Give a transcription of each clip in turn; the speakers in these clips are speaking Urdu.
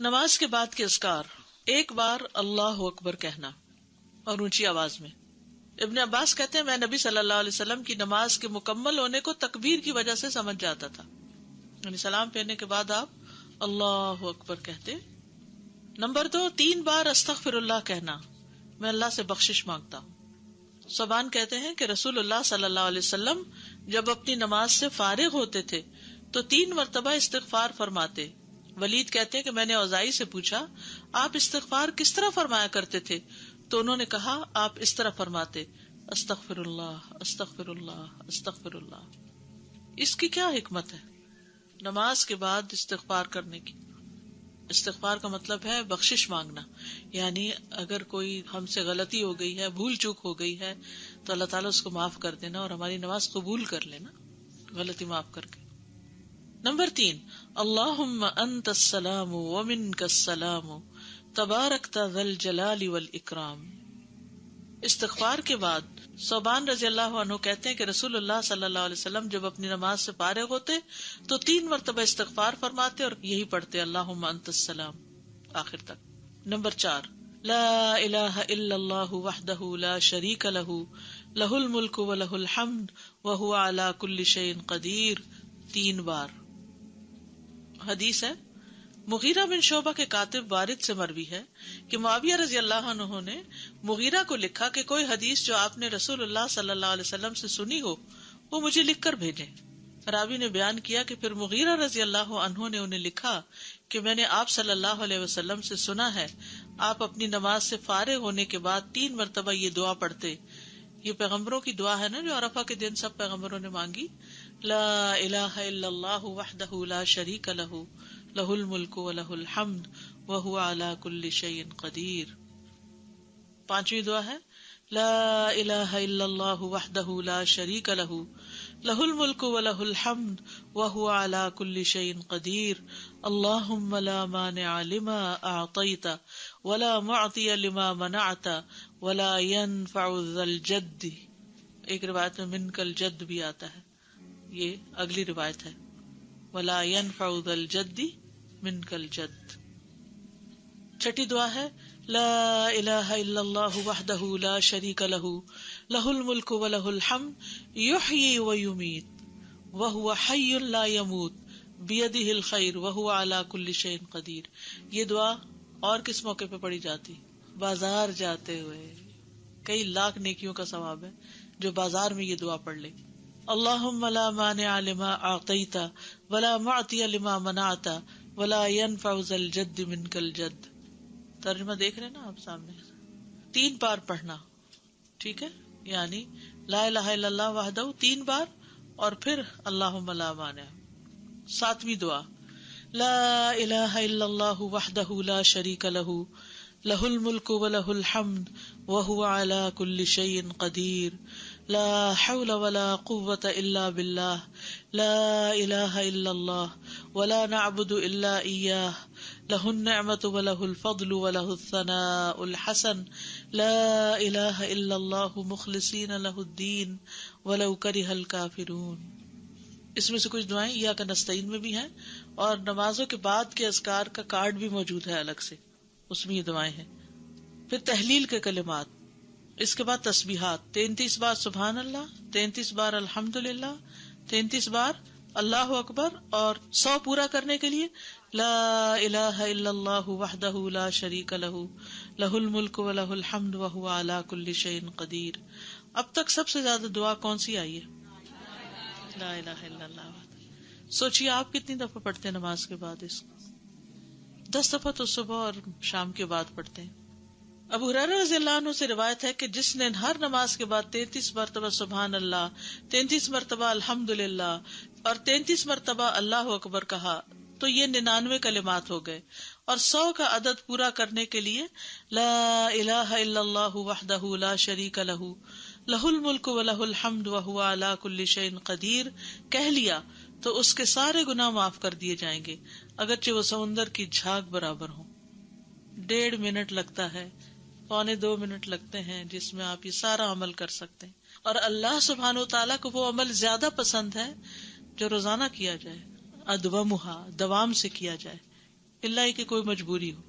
نماز کے بعد کے اذکار، ایک بار اللہ اکبر کہنا اور اونچی آواز میں۔ ابن عباس کہتے ہیں میں نبی صلی اللہ علیہ وسلم کی نماز کے مکمل ہونے کو تکبیر کی وجہ سے سمجھ جاتا تھا، یعنی سلام پھیرنے کے بعد آپ اللہ اکبر کہتے۔ نمبر 2، 3 بار استغفر اللہ کہنا، میں اللہ سے بخشش مانگتا ہوں۔ صبان کہتے ہیں کہ رسول اللہ صلی اللہ علیہ وسلم جب اپنی نماز سے فارغ ہوتے تھے تو 3 مرتبہ استغفار فرماتے۔ ولید کہتے ہیں کہ میں نے اوزائی سے پوچھا آپ استغفار کس طرح فرمایا کرتے تھے، تو انہوں نے کہا آپ اس طرح فرماتے استغفر اللہ استغفر اللہ استغفر اللہ۔ اس کی کیا حکمت ہے نماز کے بعد استغفار کرنے کی؟ استغفار کا مطلب ہے بخشش مانگنا، یعنی اگر کوئی ہم سے غلطی ہو گئی ہے، بھول چوک ہو گئی ہے تو اللہ تعالیٰ اس کو معاف کر دینا اور ہماری نماز قبول کر لینا، غلطی معاف کر کے۔ نمبر 3، اللہم انت السلام ومنک السلام تبارکت ذی الجلال والاکرام۔ استغفار کے بعد صوبان رضی اللہ عنہ کہتے ہیں کہ رسول اللہ صلی اللہ علیہ وسلم جب اپنی نماز سے فارغ ہوتے تو 3 مرتبہ استغفار فرماتے اور یہی پڑھتے اللہم انت السلام آخر تک۔ نمبر 4، لا الہ الا اللہ وحدہ لا شریک لہ لہ الملک ولہ الحمد وہو علی کل شیء قدیر، 3 بار۔ حدیث ہے مغیرہ بن شعبہ کے کاتب وارد سے مروی ہے کہ معاویہ رضی اللہ عنہ نے مغیرہ کو لکھا کہ کوئی حدیث جو آپ نے رسول اللہ صلی اللہ علیہ وسلم سے سنی ہو وہ مجھے لکھ کر بھیجیں۔ راوی نے بیان کیا کہ پھر مغیرہ رضی اللہ عنہ نے انہیں لکھا کہ میں نے آپ صلی اللہ علیہ وسلم سے سنا ہے آپ اپنی نماز سے فارغ ہونے کے بعد 3 مرتبہ یہ دعا پڑھتے۔ یہ پیغمبروں کی دعا ہے نا جو عرفہ کے دن سب پیغمبروں نے مانگی، لا الہ الا اللہ وحدہ لا شریک لہ لہ الملک ولہ الحمد وہو علی کل شیء قدیر۔ 5ویں دعا ہے لا الہ الا اللہ وحدہ لا شریک لہ لہ الملک ولہ الحمد وہو علی کل شیء قدیر، اللہم لا مانع لما اعطیت ولا معطی لما منعت ولا ينفع ذا الجد۔ ایک روایت میں منک الجد بھی آتا ہے، یہ اگلی روایت ہے ولا ينفع ذا الجد منک الجد۔ 6ٹھی دعا ہے لا الہ الا اللہ وحدہ لا شریک لہ لہ الملک ولہ الحمد یحیی ویمیت وہو حی لا یموت بیدہ الخیر وہو علی کل شیء قدیر۔ یہ دعا اور کس موقع پہ پڑھی جاتی؟ بازار جاتے ہوئے، کئی لاکھ نیکیوں کا ثواب ہے جو بازار میں یہ دعا پڑھ لے۔ اللہم لا مانع لما اعطیت ولا معطی لما منعت ولا ينفع ذا الجد منک الجد۔ ترجمہ دیکھ رہے نا آپ سامنے، 3 بار پڑھنا، ٹھیک ہے، یعنی لا الہ الا اللہ وحدہ 3 بار اور پھر اللہم لا مانع۔ 7ویں دعا لا الہ الا اللہ وحدہ لا شریک لہ لہ الملک ولہ الحمد وہو علی کل شیء قدیر، لا حول ولا قوة الا باللہ، لا الہ الا اللہ ولا نعبد الا ایاہ، لہ النعمۃ ولہ الفضل ولہ الثناء الحسن، لا الہ الا اللہ مخلصین لہ الدین ولو کرہ الکافرون۔ اس میں سے کچھ دعائیں ایاک نستعین میں بھی ہیں اور نمازوں کے بعد کے اذکار کا کارڈ بھی موجود ہے الگ سے، اس میں یہ دعائیں ہیں۔ پھر تحلیل کے کلمات، اس کے بعد تسبیحات، 33 بار سبحان اللہ، 33 بار الحمدللہ، 33 بار اللہ اکبر، اور 100 پورا کرنے کے لیے لا الہ الا اللہ وحدہ لا شریک لہ لہ الملک ولہ الحمد وہو علی کل شیء قدیر۔ اب تک سب سے زیادہ دعا کون سی آئی ہے؟ لا الہ الا اللہ۔ سوچیے آپ کتنی دفعہ پڑھتے ہیں نماز کے بعد اس کو؟ 10 دفعہ تو صبح اور شام کے بعد پڑھتے ہیں۔ ابو ہریرہ رضی اللہ عنہ سے روایت ہے کہ جس نے ہر نماز کے بعد 33 مرتبہ سبحان اللہ، 33 مرتبہ الحمدللہ اور 33 مرتبہ اللہ اکبر کہا تو یہ 99 کلمات ہو گئے، اور 100 کا عدد پورا کرنے کے لیے لا الہ الا اللہ وحدہ لا شریک لہ لہ الملک ولہ الحمد وہو علی کل شیء قدیر کہہ لیا تو اس کے سارے گناہ معاف کر دیے جائیں گے، اگرچہ وہ سمندر کی جھاگ برابر ہوں۔ 1.5 منٹ لگتا ہے، 1.25 منٹ لگتے ہیں جس میں آپ یہ سارا عمل کر سکتے ہیں، اور اللہ سبحانہ و تعالیٰ کو وہ عمل زیادہ پسند ہے جو روزانہ کیا جائے، ادومھا، دوام سے کیا جائے۔ اللہ کہ کوئی مجبوری ہو.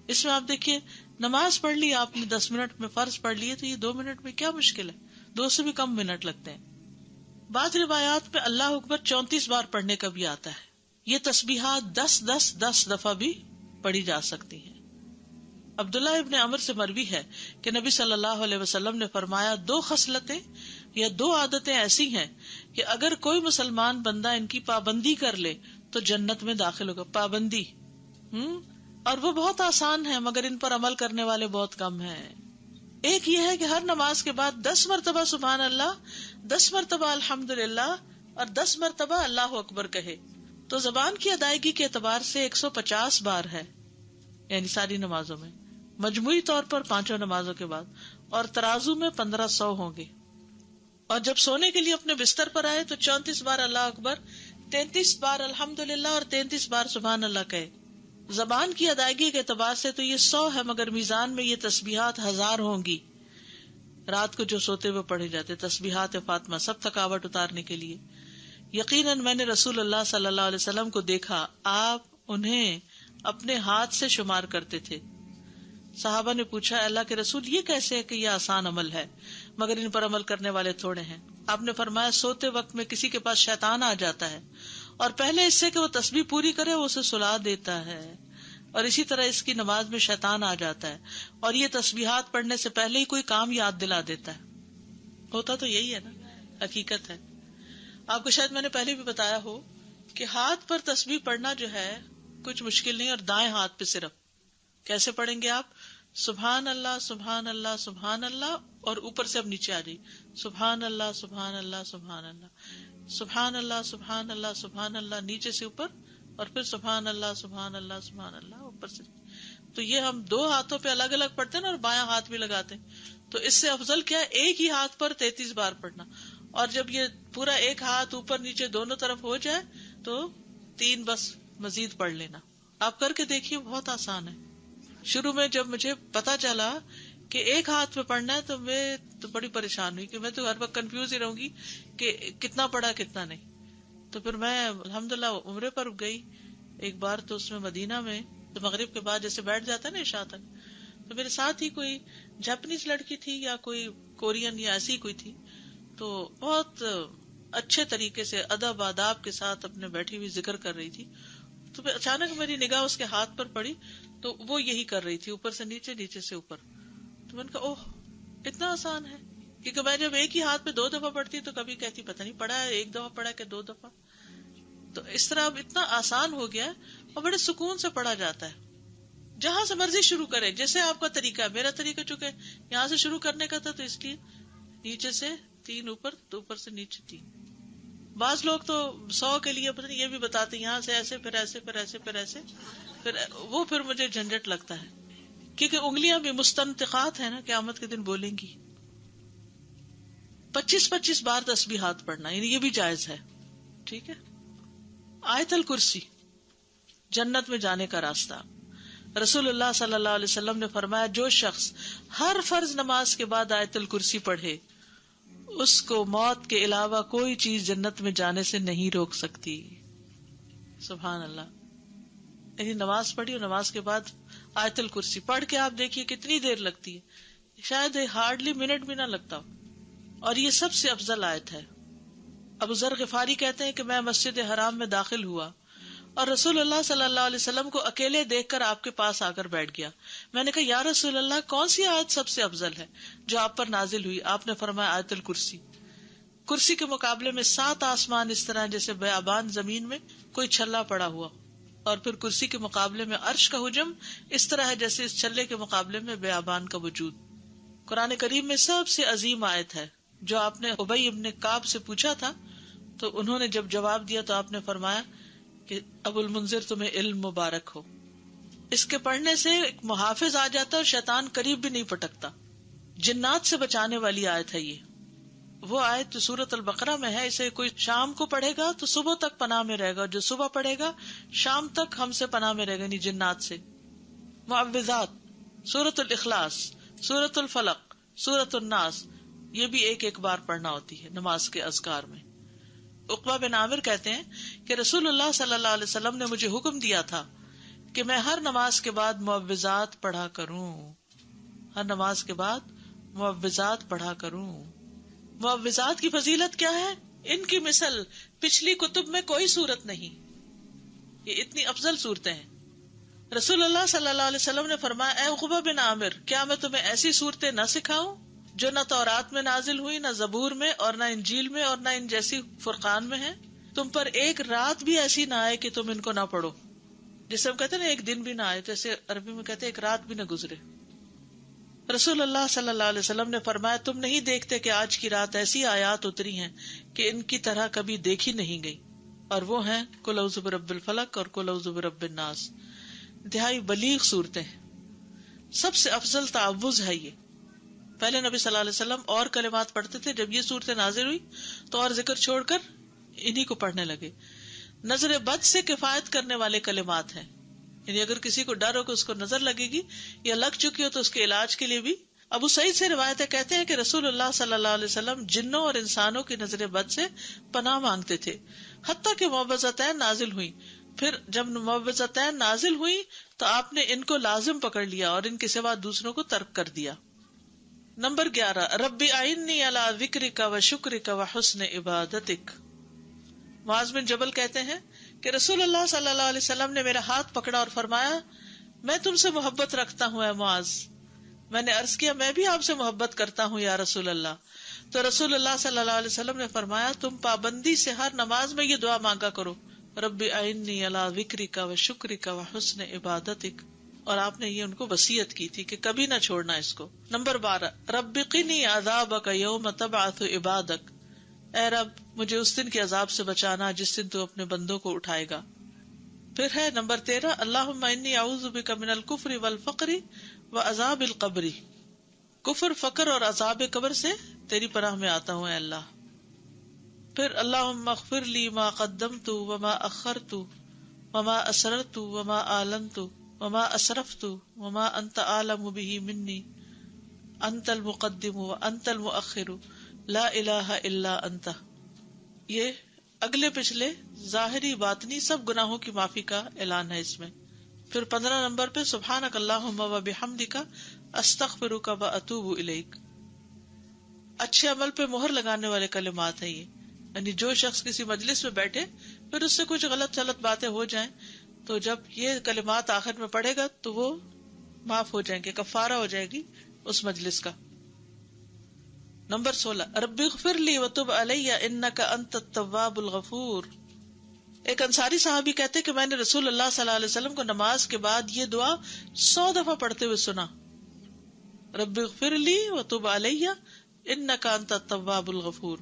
اس میں آپ دیکھیے نماز پڑھ لی آپ نے 10 منٹ میں، فرض پڑھ لیے، تو یہ 2 منٹ میں کیا مشکل ہے، 2 سے بھی کم منٹ لگتے ہیں. بعض روایات میں اللہ اکبر 34 بار پڑھنے کا بھی آتا ہے. یہ تسبیحات 10 دفعہ بھی پڑھی جا سکتی ہیں. عبداللہ ابن عمر سے مروی ہے کہ نبی صلی اللہ علیہ وسلم نے فرمایا 2 خصلتیں یا 2 عادتیں ایسی ہیں کہ اگر کوئی مسلمان بندہ ان کی پابندی کر لے تو جنت میں داخل ہوگا. پابندی اور وہ بہت آسان ہے مگر ان پر عمل کرنے والے بہت کم ہیں. ایک یہ ہے کہ ہر نماز کے بعد 10 مرتبہ سبحان اللہ، 10 مرتبہ الحمدللہ اور 10 مرتبہ اللہ اکبر کہے. تو زبان کی ادائیگی کے اعتبار سے 150 بار ہے، یعنی ساری نمازوں میں، مجموعی طور پر 5 نمازوں کے بعد، اور ترازو میں 1500 ہوں گے. اور جب سونے کے لیے اپنے بستر پر آئے تو 34 بار اللہ اکبر، 33 بار الحمدللہ اور 33 بار سبحان اللہ کہے. زبان کی ادائیگی کے اعتبار سے تو یہ 100 ہے، مگر میزان میں یہ تسبیحات 1000 ہوں گی. رات کو جو سوتے ہوئے پڑھے جاتے تسبیحات فاطمہ، سب تھکاوٹ اتارنے کے لیے. یقیناً میں نے رسول اللہ صلی اللہ علیہ وسلم کو دیکھا، آپ انہیں اپنے ہاتھ سے شمار کرتے تھے. صحابہ نے پوچھا اللہ کے رسول یہ کیسے ہے کہ یہ آسان عمل ہے مگر ان پر عمل کرنے والے تھوڑے ہیں؟ آپ نے فرمایا سوتے وقت میں کسی کے پاس شیطان آ جاتا ہے اور پہلے اس سے کہ وہ تسبیح پوری کرے وہ اسے سلا دیتا ہے، اور اسی طرح اس کی نماز میں شیطان آ جاتا ہے اور یہ تسبیحات پڑھنے سے پہلے ہی کوئی کام یاد دلا دیتا ہے. ہوتا تو یہی ہے نا، حقیقت ہے. آپ کو شاید میں نے پہلے بھی بتایا ہو کہ ہاتھ پر تسبیح پڑھنا جو ہے کچھ مشکل نہیں، اور دائیں ہاتھ پہ صرف کیسے پڑھیں گے آپ؟ سبحان اللہ سبحان اللہ سبحان اللہ، اور اوپر سے اب نیچے آ جائیے، سبحان اللہ سبحان اللہ سبحان اللہ سبحان اللہ سبحان اللہ سبحان اللہ، نیچے سے اوپر، اور پھر سبحان اللہ سبحان اللہ سبحان اللہ اوپر سے. تو یہ ہم 2 ہاتھوں پہ الگ الگ پڑھتے ہیں نا، اور بایاں ہاتھ بھی لگاتے ہیں. تو اس سے افضل کیا ہے ایک ہی ہاتھ پر 33 بار پڑھنا. اور جب یہ پورا ایک ہاتھ اوپر نیچے دونوں طرف ہو جائے تو 3 بس مزید پڑھ لینا. آپ کر کے دیکھیے، بہت آسان ہے. شروع میں جب مجھے پتا چلا کہ ایک ہاتھ پہ پڑھنا ہے تو میں تو بڑی پریشان ہوئی کہ میں تو ہر وقت کنفیوز ہی رہوں گی کہ کتنا پڑھا کتنا نہیں. تو پھر میں الحمدللہ عمرے پر گئی ایک بار، تو اس میں مدینہ میں تو مغرب کے بعد جیسے بیٹھ جاتا ہے نا عشاء تک، تو میرے ساتھ ہی کوئی جاپنیز لڑکی تھی یا کوئی کورین یا ایسی کوئی تھی، تو بہت اچھے طریقے سے ادب آداب کے ساتھ اپنے بیٹھی ہوئی ذکر کر رہی تھی. تو پھر اچانک میری نگاہ اس کے ہاتھ پر پڑی تو وہ یہی کر رہی تھی، اوپر سے نیچے نیچے سے اوپر. تو میں نے کہا اوہ اتنا آسان ہے، کیونکہ میں جب ایک ہی ہاتھ پہ 2 دفعہ پڑھتی تو کبھی کہتی پتہ نہیں پڑھا ہے 1 دفعہ پڑھا کہ 2 دفعہ. تو اس طرح اب اتنا آسان ہو گیا اور بڑے سکون سے پڑھا جاتا ہے. جہاں سے مرضی شروع کرے، جیسے آپ کا طریقہ ہے. میرا طریقہ چونکہ یہاں سے شروع کرنے کا تھا تو اس لیے نیچے سے 3 اوپر، تو اوپر سے نیچے 3. بعض لوگ تو 100 کے لیے پتہ نہیں یہ بھی بتاتے یہاں سے ایسے پھر ایسے پھر ایسے پھر ایسے، پھر وہ پھر مجھے جھنجٹ لگتا ہے، کیونکہ انگلیاں بھی مستنطقات ہیں نا، قیامت کے دن بولیں گی. 25 بار تسبیحات پڑھنا، یعنی یہ بھی جائز ہے. ٹھیک ہے. آیت الکرسی جنت میں جانے کا راستہ. رسول اللہ صلی اللہ علیہ وسلم نے فرمایا جو شخص ہر فرض نماز کے بعد آیت الکرسی پڑھے اس کو موت کے علاوہ کوئی چیز جنت میں جانے سے نہیں روک سکتی. سبحان اللہ. یعنی نماز پڑھی اور نماز کے بعد آیت الکرسی پڑھ کے آپ دیکھیے کتنی دیر لگتی ہے، شاید ہارڈلی منٹ بھی نہ لگتا ہو. اور یہ سب سے افضل آیت ہے. ابو ذر غفاری کہتے ہیں کہ میں مسجد حرام میں داخل ہوا اور رسول اللہ صلی اللہ علیہ وسلم کو اکیلے دیکھ کر آپ کے پاس آ کر بیٹھ گیا. میں نے کہا یا رسول اللہ کون سی آیت سب سے افضل ہے جو آپ پر نازل ہوئی؟ آپ نے فرمایا آیت الکرسی. کرسی کے مقابلے میں 7 آسمان اس طرح جیسے بیابان زمین میں کوئی چھلا پڑا ہوا، اور پھر کرسی کے مقابلے میں عرش کا حجم اس طرح ہے جیسے اس چھلے کے مقابلے میں بیابان کا وجود. قرآن کریم میں سب سے عظیم آیت ہے. جو آپ نے ابی ابن کعب سے پوچھا تھا تو انہوں نے جب جواب دیا تو آپ نے فرمایا کہ ابو المنذر تمہیں علم مبارک ہو. اس کے پڑھنے سے ایک محافظ آ جاتا ہے اور شیطان قریب بھی نہیں پٹکتا. جنات سے بچانے والی آیت ہے یہ. وہ آیت جو سورۃ البقرہ میں ہے، اسے کوئی شام کو پڑھے گا تو صبح تک پناہ میں رہے گا، جو صبح پڑھے گا شام تک ہم سے پناہ میں رہے گا، یعنی جنات سے. معوذات، سورۃ الاخلاص، سورۃ الفلق، سورۃ الناس، یہ بھی ایک بار پڑھنا ہوتی ہے نماز کے اذکار میں. عقبہ بن عامر کہتے ہیں کہ رسول اللہ صلی اللہ علیہ وسلم نے مجھے حکم دیا تھا کہ میں ہر نماز کے بعد معوذات پڑھا کروں، ہر نماز کے بعد معوذات پڑھا کروں۔ معوذات کی فضیلت کیا ہے؟ ان کی مثل پچھلی کتب میں کوئی صورت نہیں، یہ اتنی افضل صورتیں ہیں۔ رسول اللہ صلی اللہ علیہ وسلم نے فرمایا، اے عقبہ بن عامر، کیا میں تمہیں ایسی صورتیں نہ سکھاؤں جو نہ تورات میں نازل ہوئی، نہ زبور میں، اور نہ انجیل میں، اور نہ ان جیسی فرقان میں ہیں؟ تم پر ایک رات بھی ایسی نہ آئے کہ تم ان کو نہ پڑھو۔ جسے ہم کہتے ہیں نا ایک دن بھی نہ آئے، جیسے عربی میں کہتے ہیں ایک رات بھی نہ گزرے۔ رسول اللہ صلی اللہ علیہ وسلم نے فرمایا، تم نہیں دیکھتے کہ آج کی رات ایسی آیات اتری ہیں کہ ان کی طرح کبھی دیکھی نہیں گئی، اور وہ ہیں قل اعوذ برب الفلق اور قل اعوذ برب الناس۔ انتہائی بلیغ صورتیں ہیں، سب سے افضل تعوذ ہے یہ۔ پہلے نبی صلی اللہ علیہ وسلم اور کلمات پڑھتے تھے، جب یہ صورتیں نازل ہوئی تو اور ذکر چھوڑ کر انہی کو پڑھنے لگے۔ نظر بد سے کفایت کرنے والے کلمات ہیں، یعنی اگر کسی کو ڈر ہو کہ اس کو نظر لگے گی یا لگ چکی ہو تو اس کے علاج کے لیے بھی۔ ابو سعید سے روایت ہے، کہتے ہیں کہ رسول اللہ صلی اللہ علیہ وسلم جنوں اور انسانوں کی نظر بد سے پناہ مانگتے تھے، حتیٰ کہ معوذتین نازل ہوئی۔ پھر جب معوذتین نازل ہوئی تو آپ نے ان کو لازم پکڑ لیا اور ان کے سوا دوسروں کو ترک کر دیا۔ نمبر 11، رب اعنی علی ذکرک و شکرک و حسن عبادتک۔ معاذ بن جبل کہتے ہیں کہ رسول اللہ صلی اللہ علیہ وسلم نے میرا ہاتھ پکڑا اور فرمایا، میں تم سے محبت رکھتا ہوں اے معاذ۔ میں نے عرض کیا، میں بھی آپ سے محبت کرتا ہوں یا رسول اللہ۔ تو رسول اللہ صلی اللہ علیہ وسلم نے فرمایا، تم پابندی سے ہر نماز میں یہ دعا مانگا کرو، رب اعنی علی ذکرک و شکرک و حسن عبادتک۔ اور آپ نے یہ ان کو وصیت کی تھی کہ کبھی نہ چھوڑنا اس کو۔ نمبر 12، رب قنی عذابک یوم تبعث عبادک۔ اے رب، مجھے اس دن کے عذاب سے بچانا جس دن تو اپنے بندوں کو اٹھائے گا۔ پھر ہے نمبر 13، اللہم انی اعوذ بک من الکفر والفقر وعذاب القبر۔ کفر، فقر اور عذاب قبر سے تیری پناہ میں آتا ہوں اے اللہ۔ پھر اللہم اغفر لی ما قدمت وما اخرت وما اسررت وما اعلنت وما اسرفت وما انت اعلم به منی، انت المقدم وانت المؤخر لا الہ الا انت۔ یہ اگلے پچھلے ظاہری باطنی سب گناہوں کی معافی کا اعلان ہے اس میں۔ پھر 15 نمبر پہ سبحانک اللہم وبحمدک استغفرک واتوب الیک۔ اچھے عمل پہ مہر لگانے والے کلمات ہیں یہ، یعنی جو شخص کسی مجلس میں بیٹھے پھر اس سے کچھ غلط باتیں ہو جائیں تو جب یہ کلمات آخر میں پڑھے گا تو وہ معاف ہو جائیں گے، کفارہ ہو جائے گی اس مجلس کا۔ نمبر 16، رب اغفر لی وتب علی انک انت التواب الغفور۔ ایک انصاری صحابی کہتے کہ میں نے رسول اللہ صلی اللہ علیہ وسلم کو نماز کے بعد یہ دعا 100 دفعہ پڑھتے ہوئے سنا، رب اغفر لی وتب علی انک انت التواب الغفور۔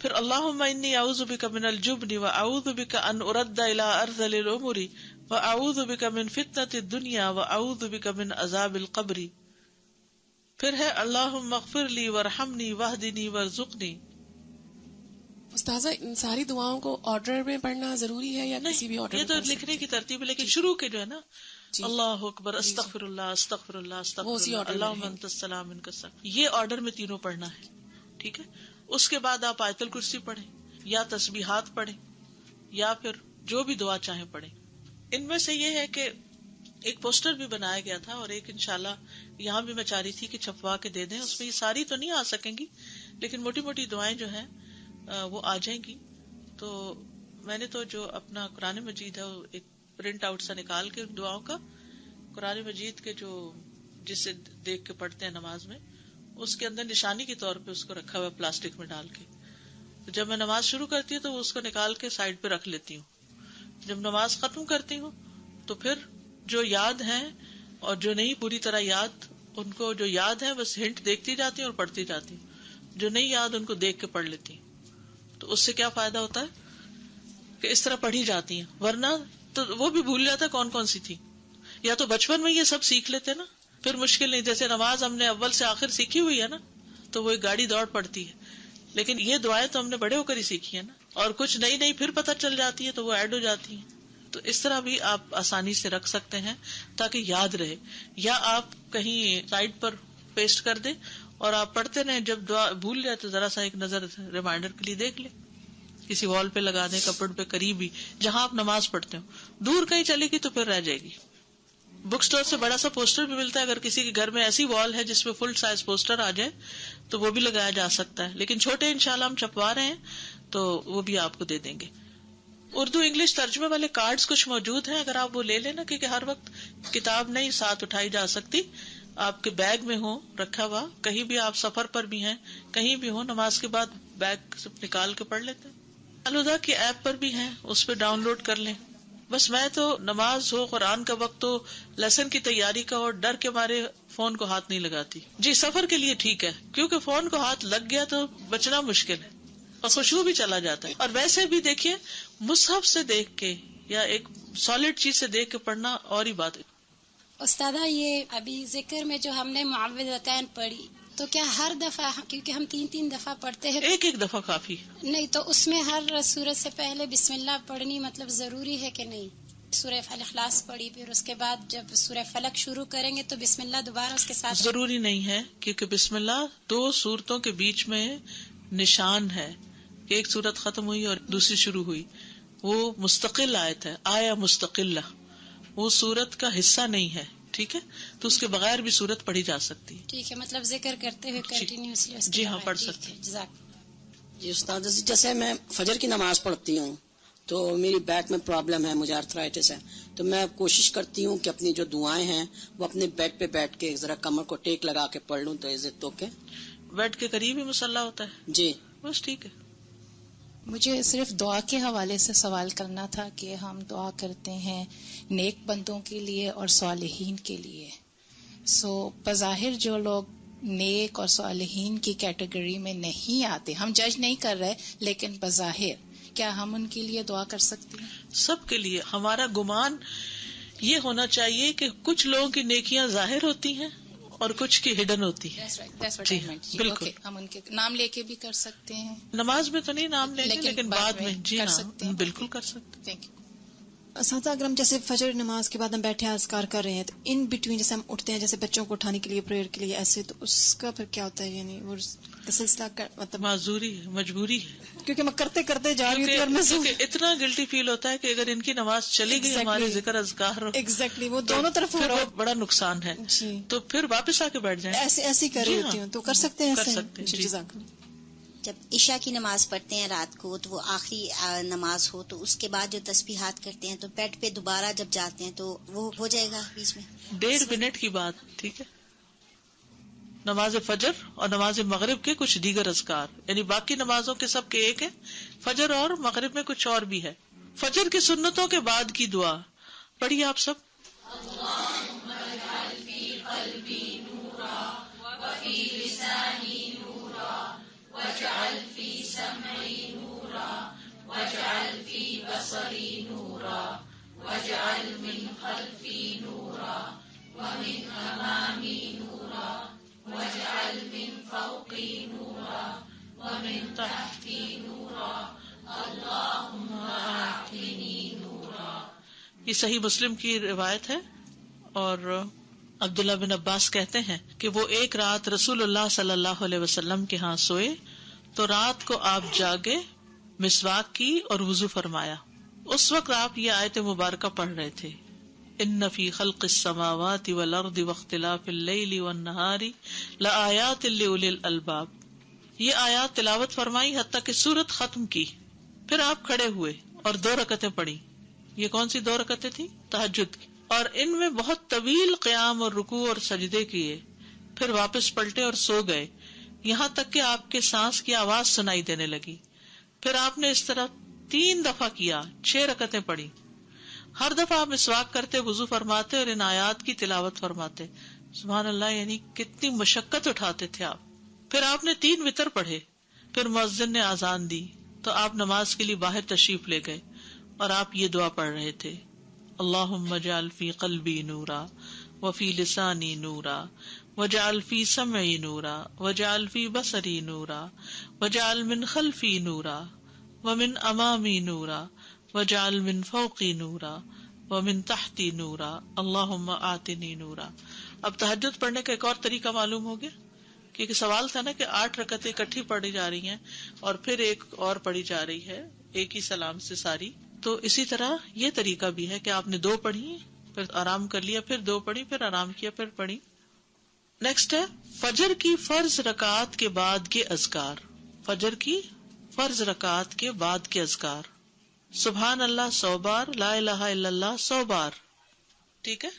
پھر اللہم انی اعوذ بک من الجبن واعوذ بک ان ارد الی ارذل الامور واعوذ بک من فتنۃ الدنیا واعوذ بک من عذاب القبر۔ پھر ہے اللہم اغفر لی وارحمنی واہدنی وارزقنی۔ استاذہ، ان ساری دعاؤں کو آرڈر میں پڑھنا ضروری ہے یا کسی بھی آرڈر میں؟ یہ تو لکھنے کی ترتیب ہے، لیکن شروع کے جو ہے نا اللہ اکبر استغفر اللہ استغفر اللہ استغفر اللہ اللہم انت السلام منک السلام، یہ آرڈر میں تینوں پڑھنا ہے، ٹھیک ہے؟ اس کے بعد آپ آیت الکرسی پڑھیں یا تسبیحات پڑھیں یا پھر جو بھی دعا چاہیں پڑھیں۔ ان میں سے یہ ہے کہ ایک پوسٹر بھی بنایا گیا تھا اور ایک انشاءاللہ یہاں بھی میں چاہ رہی تھی کہ چھپوا کے دے دیں، اس میں یہ ساری تو نہیں آ سکیں گی لیکن موٹی موٹی دعائیں جو ہیں وہ آ جائیں گی۔ تو میں نے تو جو اپنا قرآن مجید ہے وہ ایک پرنٹ آؤٹ سا نکال کے دعاؤں کا، قرآن مجید کے جو جس سے دیکھ کے پڑھتے ہیں نماز میں، اس کے اندر نشانی کے طور پہ اس کو رکھا ہوا پلاسٹک میں ڈال کے، تو جب میں نماز شروع کرتی ہوں تو وہ اس کو نکال کے سائڈ پہ رکھ لیتی ہوں، جب نماز ختم کرتی ہوں تو پھر جو یاد ہیں اور جو نہیں پوری طرح یاد، ان کو جو یاد ہے بس ہنٹ دیکھتی جاتی ہوں اور پڑھتی جاتی ہوں، جو نہیں یاد ان کو دیکھ کے پڑھ لیتی ہوں۔ تو اس سے کیا فائدہ ہوتا ہے کہ اس طرح پڑھی جاتی ہیں، ورنہ تو وہ بھی بھول جاتا ہے کون کون سی تھی۔ یا تو بچپن میں یہ سب سیکھ لیتے نا، پھر مشکل نہیں، جیسے نماز ہم نے اول سے آخر سیکھی ہوئی ہے نا تو وہ ایک گاڑی دوڑ پڑتی ہے، لیکن یہ دعائیں تو ہم نے بڑے ہو کر ہی سیکھی ہے نا، اور کچھ نئی نئی پھر پتہ چل جاتی ہے تو وہ ایڈ ہو جاتی ہیں۔ تو اس طرح بھی آپ آسانی سے رکھ سکتے ہیں تاکہ یاد رہے، یا آپ کہیں سائڈ پر پیسٹ کر دیں اور آپ پڑھتے رہیں، جب دعا بھول جائے تو ذرا سا ایک نظر ریمائنڈر کے لیے دیکھ لیں، کسی وال پہ لگا دیں، کپڑ پہ قریب ہی جہاں آپ نماز پڑھتے ہو، دور کہیں چلے گی تو پھر رہ جائے گی۔ بک اسٹور سے بڑا سا پوسٹر بھی ملتا ہے، اگر کسی کے گھر میں ایسی وال ہے جس میں فل سائز پوسٹر آ جائے تو وہ بھی لگایا جا سکتا ہے، لیکن چھوٹے انشاءاللہ ہم چھپوا رہے ہیں تو وہ بھی آپ کو دے دیں گے. اردو انگلش ترجمے والے کارڈز کچھ موجود ہیں، اگر آپ وہ لے لینا، کیونکہ ہر وقت کتاب نہیں ساتھ اٹھائی جا سکتی. آپ کے بیگ میں ہو رکھا ہوا، کہیں بھی آپ سفر پر بھی ہیں، کہیں بھی ہو، نماز کے بعد بیگ سے نکال کے پڑھ لیتے ہیں. الہدا کی ایپ پر بھی ہیں، اس پہ ڈاؤن لوڈ کر لیں. بس میں تو نماز ہو، قرآن کا وقت ہو، لیسن کی تیاری کا ہو، ڈر کے مارے فون کو ہاتھ نہیں لگاتی. جی سفر کے لیے ٹھیک ہے، کیونکہ فون کو ہاتھ لگ گیا تو بچنا مشکل ہے اور خوشبو بھی چلا جاتا ہے. اور ویسے بھی دیکھیے مصحف سے دیکھ کے یا ایک سالڈ چیز سے دیکھ کے پڑھنا اور ہی بات ہے. استاذہ یہ ابھی ذکر میں جو ہم نے معوذتین پڑھی تو کیا ہر دفعہ، کیونکہ ہم 3 دفعہ پڑھتے ہیں، ایک دفعہ کافی نہیں تو اس میں ہر سورت سے پہلے بسم اللہ پڑھنی مطلب ضروری ہے کہ نہیں؟ سورہ اخلاص پڑھی، پھر اس کے بعد جب سورہ فلق شروع کریں گے تو بسم اللہ دوبارہ اس کے ساتھ؟ ضروری نہیں ہے، کیونکہ بسم اللہ 2 سورتوں کے بیچ میں نشان ہے کہ ایک سورت ختم ہوئی اور دوسری شروع ہوئی. وہ مستقل آیت ہے، آیا مستقلہ، وہ سورت کا حصہ نہیں ہے. ٹھیک ہے، تو اس کے بغیر بھی سورت پڑھی جا سکتی ہے. ٹھیک ہے، مطلب ذکر کرتے ہوئے کنٹینیوسلی اس کے جی ہاں بغیر. پڑھ ٹھیک سکتے ہے، ہیں. جزاک. جی استاد، جیسے میں فجر کی نماز پڑھتی ہوں تو میری بیک میں پرابلم ہے، مجھے آرتھرائٹس ہے، تو میں کوشش کرتی ہوں کہ اپنی جو دعائیں ہیں وہ اپنے بیڈ پہ بیٹھ کے ذرا کمر کو ٹیک لگا کے پڑھ لوں. تو از اٹ اوکے؟ بیڈ کے قریب ہی مصلی ہوتا ہے. جی بس ٹھیک ہے. مجھے صرف دعا کے حوالے سے سوال کرنا تھا کہ ہم دعا کرتے ہیں نیک بندوں کے لیے اور صالحین کے لیے. بظاہر جو لوگ نیک اور صالحین کی کیٹیگری میں نہیں آتے، ہم جج نہیں کر رہے، لیکن بظاہر کیا ہم ان کے لیے دعا کر سکتے ہیں؟ سب کے لیے. ہمارا گمان یہ ہونا چاہیے کہ کچھ لوگوں کی نیکیاں ظاہر ہوتی ہیں اور کچھ کی ہڈن ہوتی ہیں. جی بالکل. ہم ان کے نام لے کے بھی کر سکتے ہیں. نماز میں تو نہیں نام لیں گے، لیکن بعد میں جی کر ہاں سکتے ہیں. بالکل کر سکتے ہیں. Thank you. اساتذہ اگر ہم جیسے فجر نماز کے بعد ہم بیٹھے اذکار کر رہے ہیں تو ان بٹوین جیسے ہم اٹھتے ہیں جیسے بچوں کو اٹھانے کے لیے پریئر کے لیے ایسے، تو اس کا پھر کیا ہوتا ہے؟ یعنی وہ سلسلہ مطلب معذوری ہے، مجبوری ہے، کیونکہ میں کرتے کرتے جا رہی ہوں اور میں کیونکہ اتنا گلٹی فیل ہوتا ہے کہ اگر ان کی نماز چلی گئی، ہمارے ذکر اذکار ایگزیکٹلی وہ دونوں طرف ہو رہا ہے، بڑا نقصان ہے. جی تو پھر واپس آ کے بیٹھ جائیں. ایسے کر رہی ہوتی ہوں تو کر سکتے ہیں کر ایسے؟ سکتے ہیں. جزاک اللہ. جب عشاء کی نماز پڑھتے ہیں رات کو تو وہ آخری نماز ہو تو اس کے بعد جو تسبیحات کرتے ہیں تو بیڈ پہ دوبارہ جب جاتے ہیں تو وہ ہو جائے گا بیچ میں 1.5 منٹ کی بات. ٹھیک ہے. نماز فجر اور نماز مغرب کے کچھ دیگر اذکار، یعنی باقی نمازوں کے سب کے ایک ہے، فجر اور مغرب میں کچھ اور بھی ہے. فجر کی سنتوں کے بعد کی دعا پڑھیے آپ سب. یہ صحیح مسلم کی روایت ہے، اور عبداللہ بن عباس کہتے ہیں کہ وہ ایک رات رسول اللہ صلی اللہ علیہ وسلم کے ہاں سوئے تو رات کو آپ جاگے، مسواک کی اور وضو فرمایا. اس وقت آپ یہ آیت مبارکہ پڑھ رہے تھے، ان فی خلق السماوات والارض واختلاف اللیل والنہار لآیات لأولی الالباب. یہ آیات تلاوت فرمائی حتیٰ کہ سورت ختم کی. پھر آپ کھڑے ہوئے اور 2 رکعتیں پڑھی. یہ کون سی 2 رکعتیں تھی؟ تہجد کی. اور ان میں بہت طویل قیام اور رکوع اور سجدے کیے. پھر واپس پلٹے اور سو گئے، یہاں تک کہ آپ کے سانس کی آواز سنائی دینے لگی. پھر آپ نے اس طرح 3 دفعہ کیا، 6 رکعتیں پڑھی. ہر دفعہ آپ مسواک کرتے، وضو فرماتے اور ان آیات کی تلاوت فرماتے. سبحان اللہ، یعنی کتنی مشقت اٹھاتے تھے آپ. پھر آپ نے 3 وتر پڑھے. پھر مؤذن نے اذان دی تو آپ نماز کے لیے باہر تشریف لے گئے اور آپ یہ دعا پڑھ رہے تھے، اللہم اجعل فی قلبی نورا وفی لسانی نورا واجعل فی سمعی نورا واجعل فی بصری نورا واجعل من خلفی نورا ومن امامی نورا واجعل من فوقی نورا ومن تحتی نورا اللہم آتنی نورا. اب تہجد پڑھنے کا ایک اور طریقہ معلوم ہو گیا، کیونکہ سوال تھا نا کہ 8 رکعتیں اکٹھی پڑھی جا رہی ہیں اور پھر ایک اور پڑھی جا رہی ہے ایک ہی سلام سے ساری. تو اسی طرح یہ طریقہ بھی ہے کہ آپ نے 2 پڑھی پھر آرام کر لیا، پھر 2 پڑھی، پھر آرام کیا، پھر پڑھی. نیکسٹ ہے فجر کی فرض رکعت کے بعد کے اذکار. فجر کی فرض رکعت کے بعد کے اذکار: سبحان اللہ 100 بار، لا الہ الا اللہ 100 بار. ٹھیک ہے.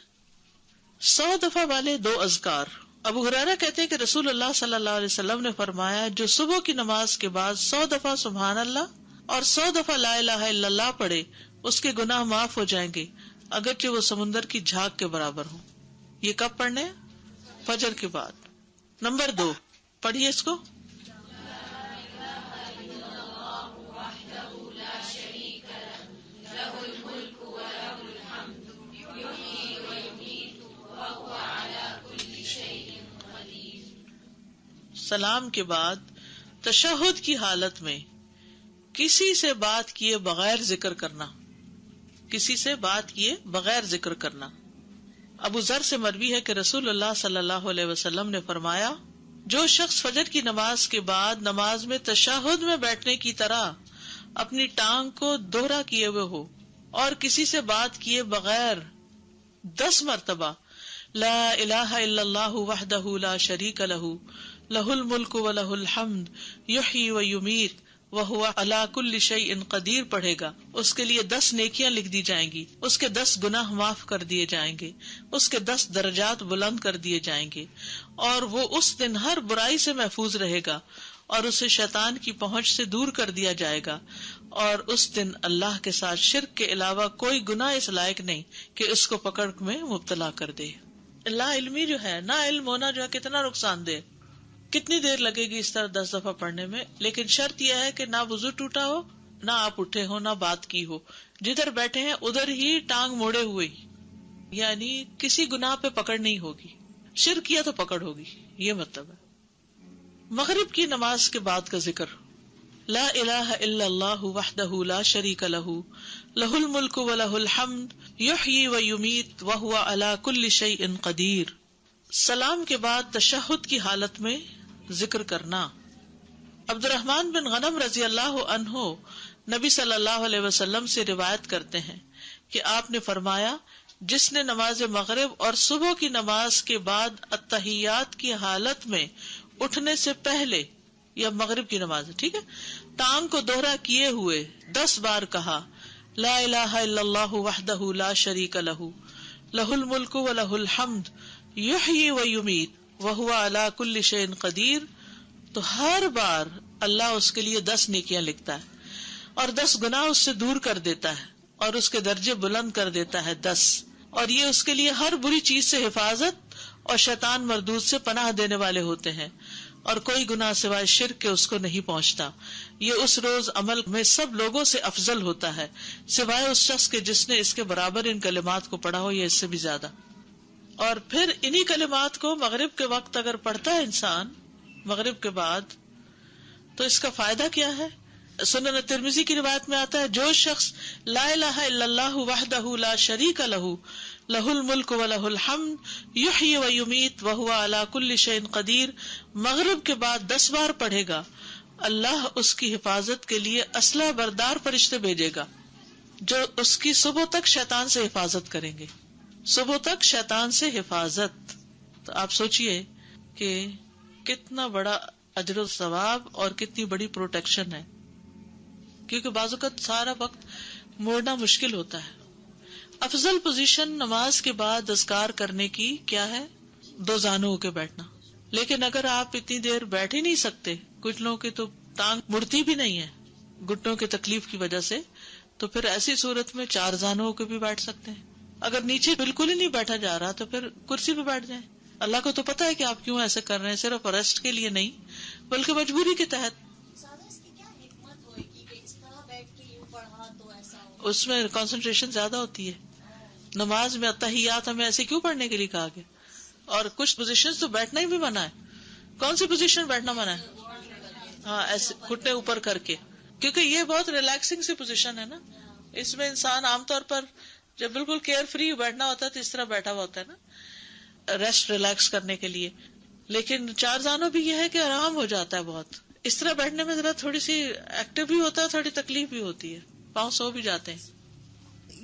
100 دفعہ والے 2 اذکار. ابو ہریرہ کہتے ہیں کہ رسول اللہ صلی اللہ علیہ وسلم نے فرمایا، جو صبح کی نماز کے بعد 100 دفعہ سبحان اللہ اور 100 دفعہ لا الہ الا اللہ پڑھے، اس کے گناہ معاف ہو جائیں گے اگرچہ وہ سمندر کی جھاگ کے برابر ہوں. یہ کب پڑھنے؟ فجر کے بعد. نمبر 2 پڑھیے اس کو. سلام کے بعد تشہد کی حالت میں کسی سے بات کیے بغیر ذکر کرنا. کسی سے بات کیے بغیر ذکر کرنا. ابو ذر سے مروی ہے کہ رسول اللہ صلی اللہ علیہ وسلم نے فرمایا، جو شخص فجر کی نماز کے بعد نماز میں تشہد میں بیٹھنے کی طرح اپنی ٹانگ کو دوہرا کیے ہوئے ہو اور کسی سے بات کیے بغیر 10 مرتبہ لا الہ الا اللہ وحدہ لا شریک لہ لہ الملک ولہ الحمد یحیی ویمیت وہو علی کل شیء قدیر پڑھے گا، اس کے لیے 10 نیکیاں لکھ دی جائیں گی، اس کے 10 گناہ معاف کر دیے جائیں گے، اس کے 10 درجات بلند کر دیے جائیں گے، اور وہ اس دن ہر برائی سے محفوظ رہے گا اور اسے شیطان کی پہنچ سے دور کر دیا جائے گا، اور اس دن اللہ کے ساتھ شرک کے علاوہ کوئی گناہ اس لائق نہیں کہ اس کو پکڑ میں مبتلا کر دے. لا علمی جو ہے، نہ علم ہونا جو ہے کتنا نقصان دہ. کتنی دیر لگے گی اس طرح 10 دفعہ پڑھنے میں؟ لیکن شرط یہ ہے کہ نہ وضو ٹوٹا ہو، نہ آپ اٹھے ہو، نہ بات کی ہو، جدھر بیٹھے ہیں ادھر ہی ٹانگ موڑے ہوئے، یعنی کسی گناہ پہ پکڑ نہیں ہوگی. شرک کیا تو پکڑ ہوگی، یہ مطلب ہے. مغرب کی نماز کے بعد کا ذکر: لا الہ الا اللہ وحدہ لا شریک لہ لہ الملک ولہ الحمد یحیی ویمیت وہو علی کل شیء قدیر. سلام کے بعد تشہد کی حالت میں ذکر کرنا. عبد الرحمن بن غنم رضی اللہ عنہ نبی صلی اللہ علیہ وسلم سے روایت کرتے ہیں کہ آپ نے فرمایا، جس نے نماز مغرب اور صبح کی نماز کے بعد التحیات کی حالت میں اٹھنے سے پہلے، یا مغرب کی نماز ٹھیک ہے، ٹانگ کو دوہرا کیے ہوئے 10 بار کہا لا الہ الا اللہ وحدہ لا شریک لہ لہ الملک ولہ الحمد یحیی ویمیت وہو علی کل شیء قدیر، تو ہر بار اللہ اس کے لیے 10 نیکیاں لکھتا ہے اور 10 گناہ اس سے دور کر دیتا ہے اور اس کے درجے بلند کر دیتا ہے 10، اور یہ اس کے لیے ہر بری چیز سے حفاظت اور شیطان مردود سے پناہ دینے والے ہوتے ہیں، اور کوئی گناہ سوائے شرک کے اس کو نہیں پہنچتا. یہ اس روز عمل میں سب لوگوں سے افضل ہوتا ہے سوائے اس شخص کے جس نے اس کے برابر ان کلمات کو پڑھا ہو یا اس سے بھی زیادہ. اور پھر انہی کلمات کو مغرب کے وقت اگر پڑھتا ہے انسان مغرب کے بعد، تو اس کا فائدہ کیا ہے؟ سنن ترمذی کی روایت میں آتا ہے، جو شخص لا الہ الا اللہ وحدہ لا شریک لہ لہ الملک ولہ الحمد یحیی ویمیت وہو علی کل شیء قدیر مغرب کے بعد 10 بار پڑھے گا، اللہ اس کی حفاظت کے لیے اسلحہ بردار فرشتے بھیجے گا جو اس کی صبح تک شیطان سے حفاظت کریں گے. صبح تک شیطان سے حفاظت. تو آپ سوچئے کہ کتنا بڑا اجر و ثواب اور کتنی بڑی پروٹیکشن ہے، کیونکہ بعض اوقات سارا وقت موڑنا مشکل ہوتا ہے. افضل پوزیشن نماز کے بعد اذکار کرنے کی کیا ہے؟ 2 زانوں ہو کے بیٹھنا. لیکن اگر آپ اتنی دیر بیٹھ ہی نہیں سکتے، کچھ لوگوں کی تو ٹانگ مڑتی بھی نہیں ہے گھٹنوں کی تکلیف کی وجہ سے، تو پھر ایسی صورت میں 4 زانوں ہو کے بھی بیٹھ سکتے ہیں. اگر نیچے بالکل ہی نہیں بیٹھا جا رہا تو پھر کرسی پہ بیٹھ جائیں. اللہ کو تو پتا ہے کہ آپ کیوں ایسے کر رہے ہیں، صرف ریسٹ کے لیے نہیں بلکہ مجبوری کے تحت. اس میں کنسنٹریشن زیادہ ہوتی ہے. نماز میں التحیات ہمیں ایسے کیوں پڑھنے کے لیے کہا گیا؟ اور کچھ پوزیشن تو بیٹھنا ہی بھی منع ہے. کون سی پوزیشن بیٹھنا منع ہے؟ ہاں، ایسے گھٹنے اوپر کر کے، کیونکہ یہ بہت ریلیکسنگ سی پوزیشن ہے نا. اس میں انسان عام طور پر جب بالکل کیئر فری بیٹھنا ہوتا ہے تو اس طرح بیٹھا ہوا ہوتا ہے نا، ریسٹ ریلیکس کرنے کے لیے. لیکن 4 زانوں بھی یہ ہے کہ آرام ہو جاتا ہے بہت. اس طرح بیٹھنے میں ذرا تھوڑی سی ایکٹیو بھی ہوتا ہے، تھوڑی تکلیف بھی ہوتی ہے، پاؤں سو بھی جاتے ہیں.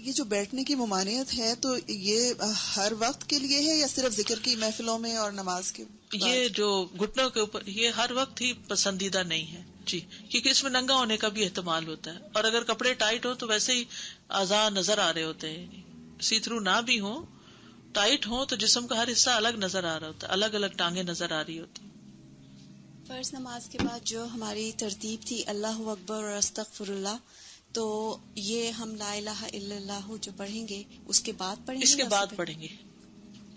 یہ جو بیٹھنے کی ممانعت ہے تو یہ ہر وقت کے لیے ہے یا صرف ذکر کی محفلوں میں اور نماز کے بعد؟ یہ جو گھٹنوں کے اوپر یہ ہر وقت ہی پسندیدہ نہیں ہے جی، کیونکہ اس میں ننگا ہونے کا بھی احتمال ہوتا ہے، اور اگر کپڑے ٹائٹ ہو تو ویسے ہی اعضاء نظر آ رہے ہوتے ہیں، سی تھرو نہ بھی ہو، ٹائٹ ہو تو جسم کا ہر حصہ الگ نظر آ رہا ہوتا ہے، الگ الگ ٹانگیں نظر آ رہی ہوتی. فرض نماز کے بعد جو ہماری ترتیب تھی اللہ اکبر اور استغفر اللہ، تو یہ ہم لا الہ الا اللہ جو پڑھیں گے اس کے بعد پڑھیں گے؟ اس کے بعد پڑھیں گے.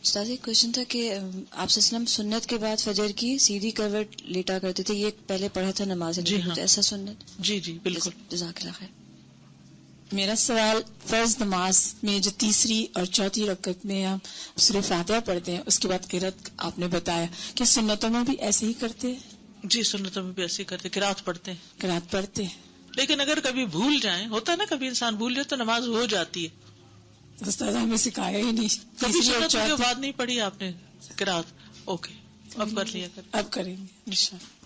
استاد ایک کوشچن تھا کہ آپ وسلم سنت کے بعد فجر کی سیدھی کروٹ لیٹا کرتے تھے، یہ پہلے پڑھا تھا نماز جی ہاں. ایسا سنت؟ جی جی بالکل. جزاک اللہ خیر. میرا سوال، فرض نماز میں جو تیسری اور چوتھی رکعت میں ہم سورہ فاتحہ پڑھتے ہیں، اس کے بعد قرات آپ نے بتایا کہ سنتوں میں بھی ایسے ہی کرتے ہیں؟ جی سنتوں میں بھی ایسے ہی کرتے، قرات پڑھتے ہیں. قرات پڑھتے ہیں، لیکن اگر کبھی بھول جائیں، ہوتا ہے نا کبھی انسان بھول جائے تو نماز ہو جاتی ہے. استاد ہمیں سکھایا ہی نہیں. کبھی سنتوں کے بعد نہیں پڑھی آپ نے قرات؟ اوکے اب کر لیا کر، اب کریں گے انشاءاللہ.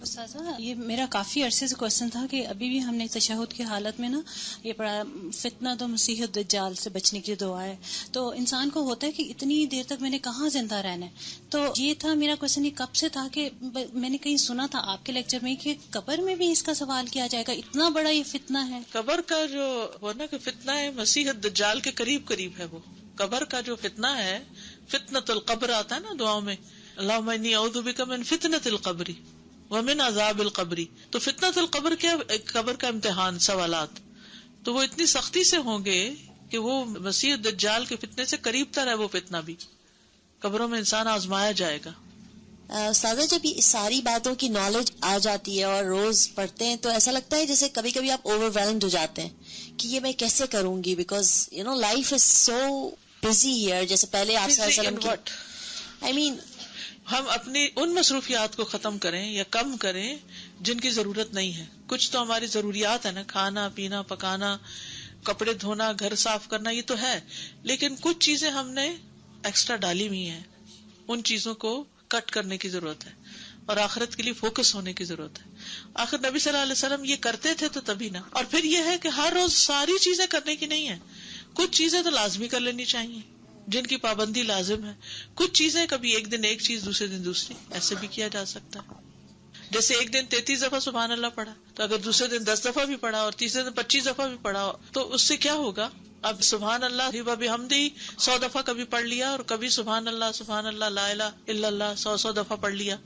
استاذہ یہ میرا کافی عرصے سے کوشچن تھا کہ ابھی بھی ہم نے تشہد کی حالت میں نا یہ پڑھا فتنہ تو مسیح الدجال سے بچنے کی دعا ہے، تو انسان کو ہوتا ہے کہ اتنی دیر تک میں نے کہاں زندہ رہنا ہے. تو یہ تھا میرا کوشچن، یہ کب سے تھا کہ میں نے کہیں سنا تھا آپ کے لیکچر میں کہ قبر میں بھی اس کا سوال کیا جائے گا، اتنا بڑا یہ فتنہ ہے. قبر کا جو وہ نا کہ فتنہ ہے مسیح الدجال کے قریب قریب ہے. وہ قبر کا جو فتنہ ہے، فتنۃ القبر آتا ہے نا دعاؤں میں، اللہم انی اعوذ بک من فتنۃ القبر ومن عذاب القبر. تو فتنۃ القبر کیا؟ قبر کا امتحان، سوالات. تو وہ اتنی سختی سے ہوں گے کہ وہ مسیح الدجال کے فتنے سے قریب تر ہے. وہ فتنہ بھی قبروں میں انسان آزمایا جائے گا. سادہ جب یہ ساری باتوں کی نالج آ جاتی ہے اور روز پڑھتے ہیں تو ایسا لگتا ہے جیسے کبھی کبھی آپ اوور ویلمڈ ہو جاتے ہیں کہ یہ میں کیسے کروں گی، because you know life is so busy here. جیسے پہلے آپ صلی اللہ علیہ وسلم کی، آئی مین ہم اپنی ان مصروفیات کو ختم کریں یا کم کریں جن کی ضرورت نہیں ہے. کچھ تو ہماری ضروریات ہے نا، کھانا پینا پکانا، کپڑے دھونا، گھر صاف کرنا، یہ تو ہے. لیکن کچھ چیزیں ہم نے ایکسٹرا ڈالی ہوئی ہیں، ان چیزوں کو کٹ کرنے کی ضرورت ہے اور آخرت کے لیے فوکس ہونے کی ضرورت ہے. آخر نبی صلی اللہ علیہ وسلم یہ کرتے تھے تو تبھی نہ. اور پھر یہ ہے کہ ہر روز ساری چیزیں کرنے کی نہیں ہے، کچھ چیزیں تو لازمی کر لینی چاہیے جن کی پابندی لازم ہے. کچھ چیزیں کبھی ایک دن ایک چیز دوسرے دن دوسری، ایسے بھی کیا جا سکتا ہے. جیسے ایک دن 33 دفعہ سبحان اللہ پڑھا، تو اگر دوسرے دن 10 دفعہ بھی پڑھا اور تیسرے دن 25 دفعہ بھی پڑھا تو اس سے کیا ہوگا؟ اب سبحان اللہ بحمدہ 100 دفعہ کبھی پڑھ لیا اور کبھی سبحان اللہ لا الہ الا اللہ 100 دفعہ پڑھ لیا،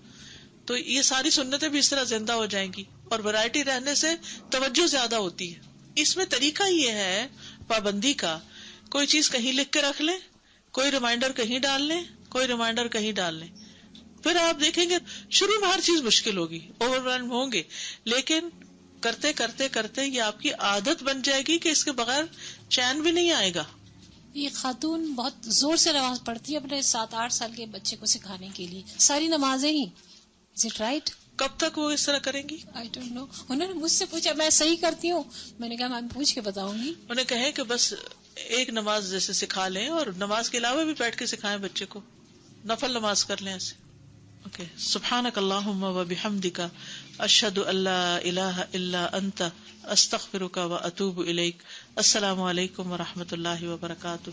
تو یہ ساری سنتیں بھی اس طرح زندہ ہو جائیں گی. اور ورائٹی رہنے سے توجہ زیادہ ہوتی ہے. اس میں طریقہ یہ ہے پابندی کا، کوئی چیز کہیں لکھ کے رکھ لیں، کوئی ریمائنڈر کہیں ڈال لیں، کوئی ریمائنڈر کہیں ڈال لیں. پھر آپ دیکھیں گے شروع میں ہر چیز مشکل ہوگی، اوور ویلم ہوں گے، لیکن کرتے کرتے کرتے یہ آپ کی عادت بن جائے گی کہ اس کے بغیر چین بھی نہیں آئے گا. یہ خاتون بہت زور سے نماز پڑھتی ہے اپنے 7-8 سال کے بچے کو سکھانے کے لیے، ساری نمازیں ہی. Is it right? کب تک وہ اس طرح کریں گی؟ I don't know. انہوں نے مجھ سے پوچھا میں صحیح کرتی ہوں، میں نے کہا میں پوچھ کے بتاؤں گی. انہیں کہیں کہ بس ایک نماز جیسے سکھا لیں اور نماز کے علاوہ بھی بیٹھ کے سکھائیں بچے کو، نفل نماز کر لیں ایسے. اوکے. سبحانک اللہم و بحمدک اشہد ان لا الہ الا انت استغفرک و اتوب الیک. السلام علیکم و رحمۃ اللہ وبرکاتہ.